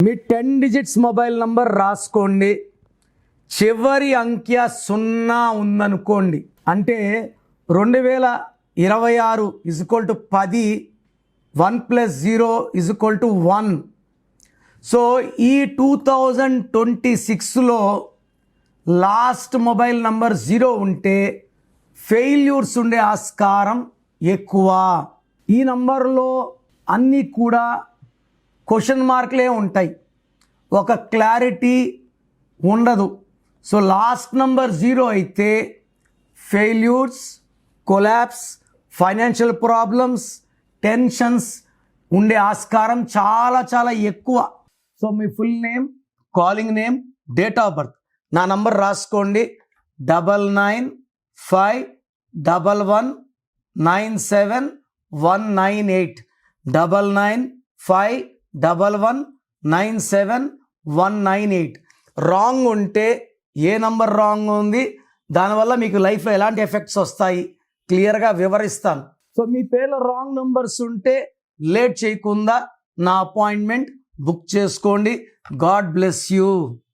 మీ 10 digits mobile number రాసుకోండి. చివరి అంకె 0 ఉందనుకోండి, అంటే 2026 10, 1 + 0 = 1. సో ఈ 2026లో లాస్ట్ మొబైల్ నంబర్ 0 ఉంటే ఫెయిల్యూర్స్ ఉండే ఆస్కారం ఎక్కువ. ఈ నంబర్లో అన్నీ కూడా క్వశ్చన్ మార్కులే ఉంటాయి, ఒక క్లారిటీ ఉండదు. సో లాస్ట్ నంబర్ 0 అయితే failures, collapse, financial problems, tensions ఉండే ఆస్కారం చాలా చాలా ఎక్కువ. So me full name, calling name, date of birth, నా నంబర్ రాసుకోండి. 9951197198 9951197198. రాంగ్ ఉంటే ఏ నంబర్ రాంగ్ ఉంది, దానివల్ల మీకు లైఫ్లో ఎలాంటి ఎఫెక్ట్స్ వస్తాయి క్లియర్గా వివరిస్తాను. సో మీ పేర్లో రాంగ్ నంబర్స్ ఉంటే లేట్ చేయకుండా నా అపాయింట్మెంట్ బుక్ చేసుకోండి. God bless you.